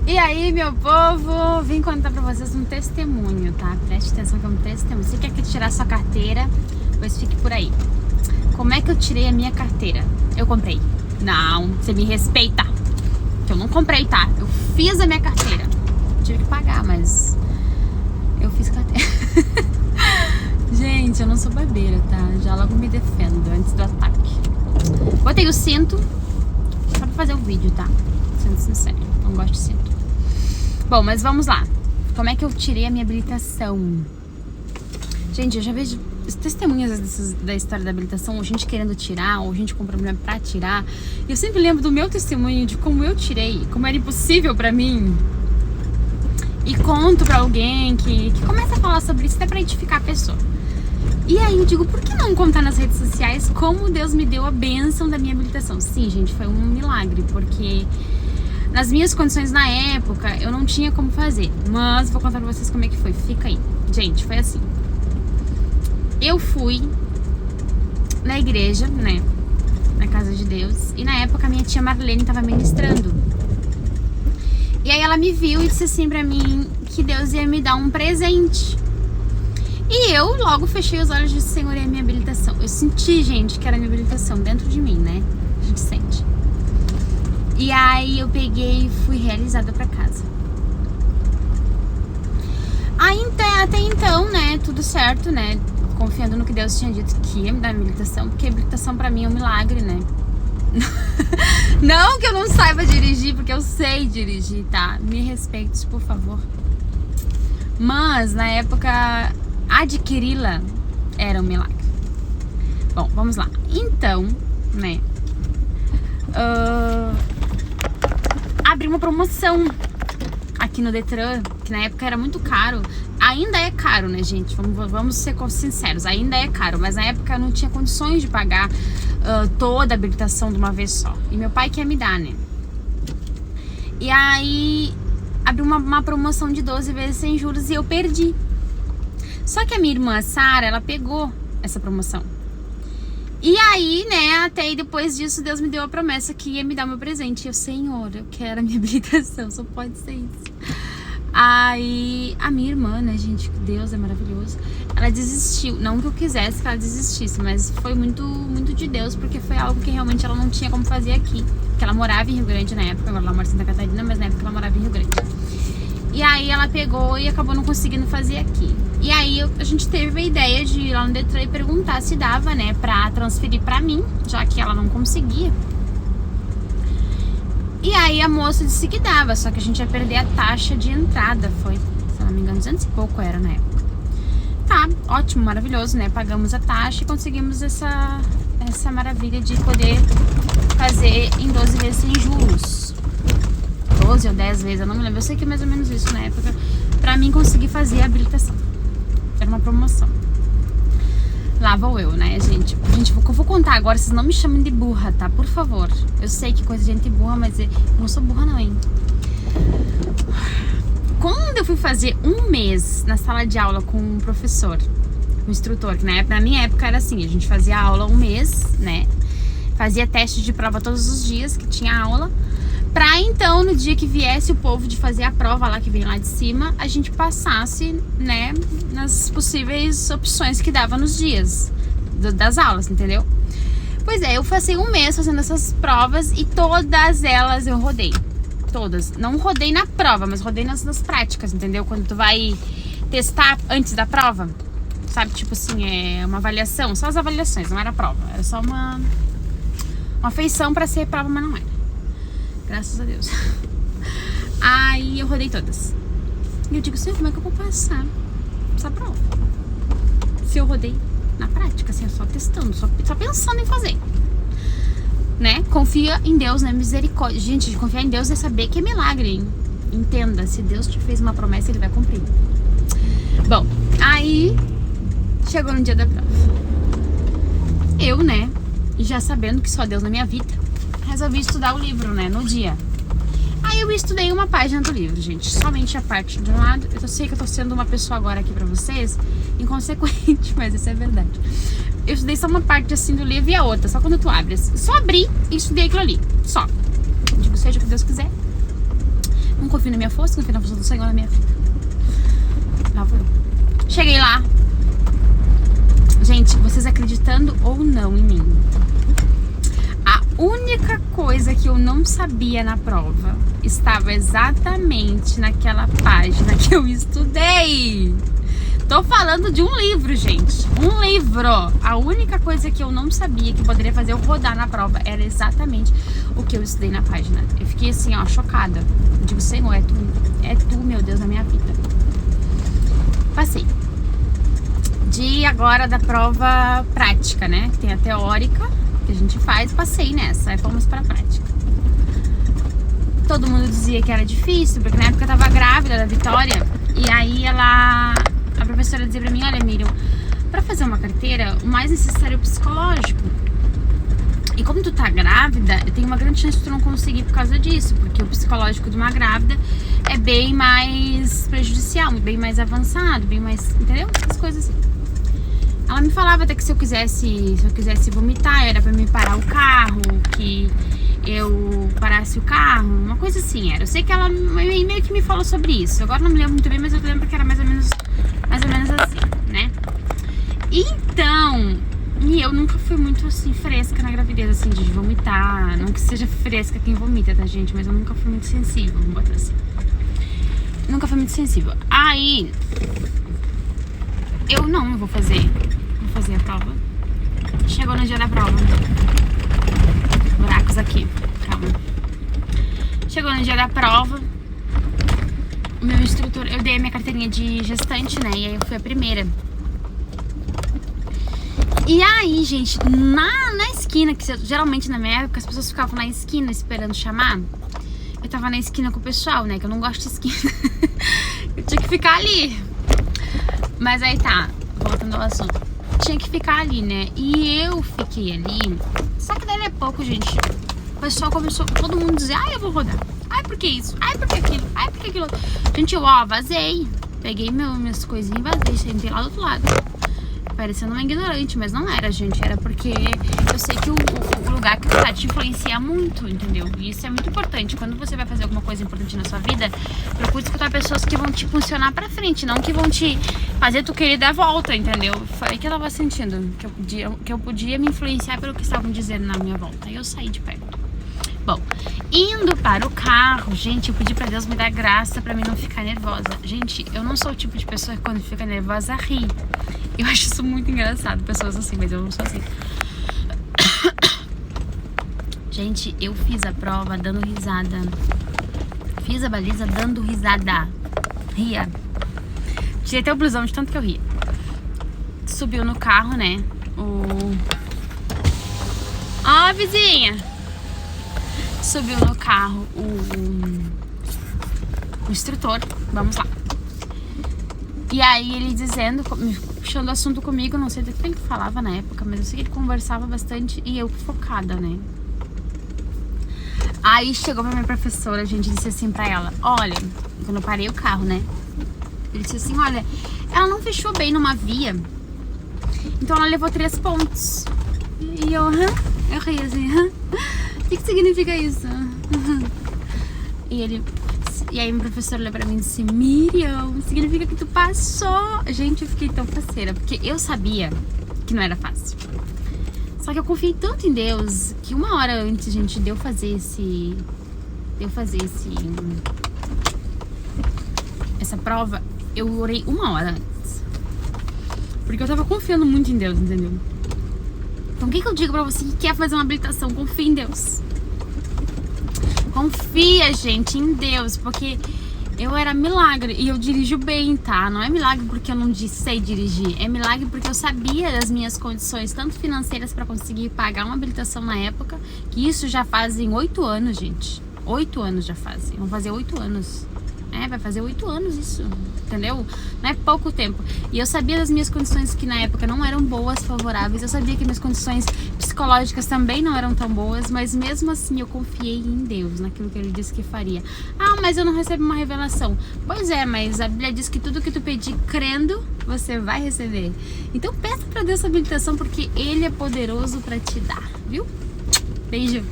E aí, meu povo, vim contar pra vocês um testemunho, tá? Preste atenção que é um testemunho. Você quer que tirar sua carteira? Pois fique por aí. Como é que eu tirei a minha carteira? Eu comprei. Não, você me respeita. Que eu não comprei, tá? Eu fiz a minha carteira. Tive que pagar, mas eu fiz carteira. Gente, eu não sou babeira, tá? Já logo me defendo antes do ataque. Botei o cinto só pra fazer o vídeo, tá? Sendo sincero, não gosto de cinto. Bom, mas vamos lá. Como é que eu tirei a minha habilitação? Gente, eu já vejo testemunhas da história da habilitação, ou gente querendo tirar, ou gente com problema pra tirar. E eu sempre lembro do meu testemunho, de como eu tirei, como era impossível pra mim. E conto pra alguém que começa a falar sobre isso até pra edificar a pessoa. E aí eu digo, por que não contar nas redes sociais como Deus me deu a bênção da minha habilitação? Sim, gente, foi um milagre, porque nas minhas condições na época eu não tinha como fazer. Mas vou contar pra vocês como é que foi, fica aí. Gente, foi assim. Eu fui na igreja, né, na casa de Deus, e na época a minha tia Marlene tava ministrando. E aí ela me viu e disse assim pra mim que Deus ia me dar um presente. E eu logo fechei os olhos e disse, Senhor, é a minha habilitação. Eu senti, gente, que era a minha habilitação dentro de mim, né? A gente sente. E aí eu peguei e fui realizada pra casa. Aí até então, né, tudo certo, né? Confiando no que Deus tinha dito que ia me dar a habilitação, porque a habilitação pra mim é um milagre, né? Não que eu não saiba dirigir, porque eu sei dirigir, tá? Me respeite, por favor. Mas na época adquiri-la era um milagre. Bom, vamos lá. Então, né, abri uma promoção aqui no Detran, que na época era muito caro. Ainda é caro, né, gente? Vamos ser sinceros, ainda é caro. Mas na época eu não tinha condições de pagar toda a habilitação de uma vez só. E meu pai quer me dar, né? E aí abri uma promoção de 12 vezes sem juros e eu perdi. Só que a minha irmã Sara, ela pegou essa promoção. E aí, né, até aí depois disso, Deus me deu a promessa que ia me dar meu presente. E eu, Senhor, eu quero a minha habilitação, só pode ser isso. Aí, a minha irmã, né, gente, Deus é maravilhoso, ela desistiu. Não que eu quisesse que ela desistisse, mas foi muito, muito de Deus, porque foi algo que realmente ela não tinha como fazer aqui. Porque ela morava em Rio Grande na época, agora ela mora em Santa Catarina, mas na época ela morava em Rio Grande. E aí ela pegou e acabou não conseguindo fazer aqui. E aí a gente teve a ideia de ir lá no Detran e perguntar se dava, né, pra transferir pra mim, já que ela não conseguia. E aí a moça disse que dava, só que a gente ia perder a taxa de entrada, foi, se não me engano, 200 e pouco era na época. Tá, ótimo, maravilhoso, né, pagamos a taxa e conseguimos essa maravilha de poder fazer em 12 vezes sem juros. 12 ou 10 vezes, eu não me lembro, eu sei que é mais ou menos isso na época, pra mim conseguir fazer a habilitação. Era uma promoção. Lá vou eu, né, gente? Gente, eu vou contar agora, vocês não me chamem de burra, tá? Por favor. Eu sei que coisa de gente burra, mas eu não sou burra não, hein? Quando eu fui fazer um mês na sala de aula com um professor, um instrutor, que na minha época era assim, a gente fazia aula um mês, né? Fazia teste de prova todos os dias que tinha aula, pra então, no dia que viesse o povo de fazer a prova lá, que vem lá de cima, a gente passasse, né, nas possíveis opções que dava nos dias das aulas, entendeu? Pois é, eu passei um mês fazendo essas provas e todas elas eu rodei. Todas. Não rodei na prova, mas rodei nas práticas, entendeu? Quando tu vai testar antes da prova, sabe? Tipo assim, é uma avaliação, só as avaliações, não era prova. Era só uma feição pra ser prova, mas não era. Graças a Deus. Aí eu rodei todas. E eu digo, Senhor, como é que eu vou passar essa prova? Se eu rodei na prática, assim, só testando, só pensando em fazer. Né? Confia em Deus, né? Misericórdia. Gente, confiar em Deus é saber que é milagre, hein? Entenda, se Deus te fez uma promessa, Ele vai cumprir. Bom, aí chegou no dia da prova. Eu, né, já sabendo que só Deus na minha vida, resolvi estudar o livro, né, no dia. Aí eu estudei uma página do livro, gente, somente a parte de um lado. Eu sei que eu tô sendo uma pessoa agora aqui pra vocês inconsequente, mas isso é verdade. Eu estudei só uma parte assim do livro e a outra, só quando tu abre. Só abri e estudei aquilo ali, só. Digo, seja o que Deus quiser. Não confio fim da minha força, no fim da força do Senhor na minha vida. Lá vou eu. Cheguei lá. Gente, vocês acreditando ou não em mim, a única coisa que eu não sabia na prova estava exatamente naquela página que eu estudei. Tô falando de um livro, gente. Um livro. A única coisa que eu não sabia que poderia fazer eu rodar na prova era exatamente o que eu estudei na página. Eu fiquei assim, ó, chocada. Eu digo, Senhor, é tu, meu Deus, na minha vida. Passei. De agora da prova prática, né? Tem a teórica que a gente faz, passei nessa, aí fomos pra prática. Todo mundo dizia que era difícil, porque na época eu tava grávida da Vitória, e aí a professora dizia pra mim, olha, Miriam, pra fazer uma carteira, o mais necessário é o psicológico. E como tu tá grávida, tem uma grande chance de tu não conseguir por causa disso, porque o psicológico de uma grávida é bem mais prejudicial, bem mais avançado, bem mais, entendeu? Essas coisas assim. Ela me falava até que se eu quisesse vomitar, era pra me parar o carro, que eu parasse o carro, uma coisa assim era. Eu sei que ela meio que me falou sobre isso. Agora não me lembro muito bem, mas eu lembro que era mais ou menos assim, né? Então, e eu nunca fui muito assim fresca na gravidez, assim, de vomitar. Não que seja fresca quem vomita, tá, gente? Mas eu nunca fui muito sensível, vamos botar assim. Nunca fui muito sensível. Aí, eu não vou fazer a prova. Chegou no dia da prova. Buracos aqui, calma. Chegou no dia da prova. O meu instrutor, eu dei a minha carteirinha de gestante, né? E aí eu fui a primeira. E aí, gente, na esquina, que geralmente na minha época as pessoas ficavam na esquina esperando chamar. Eu tava na esquina com o pessoal, né? Que eu não gosto de esquina. Eu tinha que ficar ali. Mas aí tá, voltando ao assunto. Tinha que ficar ali, né? E eu fiquei ali. Só que daí é pouco, gente. O pessoal começou, todo mundo dizer, eu vou rodar. Por que isso? Por que aquilo? Por que aquilo? Gente, eu, vazei. Peguei minhas coisinhas e vazei. Sentei lá do outro lado. Parecendo uma ignorante, mas não era, gente. Era porque eu sei que o lugar que tu tá te influencia muito, entendeu? E isso é muito importante. Quando você vai fazer alguma coisa importante na sua vida, procure escutar pessoas que vão te impulsionar pra frente, não que vão te fazer tu querer dar a volta, entendeu? Foi aí que eu tava sentindo que eu podia me influenciar pelo que estavam dizendo na minha volta. Aí eu saí de perto. Bom, indo para o carro, gente, eu pedi pra Deus me dar graça pra mim não ficar nervosa. Gente, eu não sou o tipo de pessoa que quando fica nervosa ri. Eu acho isso muito engraçado, pessoas assim, mas eu não sou assim. Gente, eu fiz a prova dando risada. Fiz a baliza dando risada. Ria. Tirei até o blusão de tanto que eu ria. Subiu no carro, né? Ó, vizinha! Subiu no carro o instrutor. Vamos lá. E aí ele dizendo, puxando assunto comigo, não sei do que ele falava na época, mas eu sei que ele conversava bastante e eu focada, né? Aí chegou pra minha professora, a gente disse assim pra ela, olha, quando eu parei o carro, né? Ele disse assim, olha, ela não fechou bem numa via, então ela levou 3 pontos. E eu ri assim, o que significa isso? E aí meu professor olhou pra mim e disse, Miriam, significa que tu passou. Gente, eu fiquei tão faceira, porque eu sabia que não era fácil. Só que eu confiei tanto em Deus que uma hora antes, gente, de eu fazer essa prova, eu orei 1 hora antes. Porque eu tava confiando muito em Deus, entendeu? Então o que eu digo pra você que quer fazer uma habilitação? Confia em Deus. Confia, gente, em Deus, porque eu era milagre e eu dirijo bem, tá? Não é milagre porque eu não sei dirigir, é milagre porque eu sabia das minhas condições, tanto financeiras pra conseguir pagar uma habilitação na época, que isso já fazem 8 anos, gente. 8 anos já fazem, vão fazer 8 anos. Vai fazer 8 anos isso, entendeu? Não é pouco tempo. E eu sabia das minhas condições que na época não eram boas, favoráveis. Eu sabia que minhas condições psicológicas também não eram tão boas, mas mesmo assim eu confiei em Deus, naquilo que Ele disse que faria. Mas eu não recebo uma revelação. Pois é, mas a Bíblia diz que tudo que tu pedir crendo, você vai receber. Então peça pra Deus essa habilitação, porque Ele é poderoso pra te dar, viu? Beijo!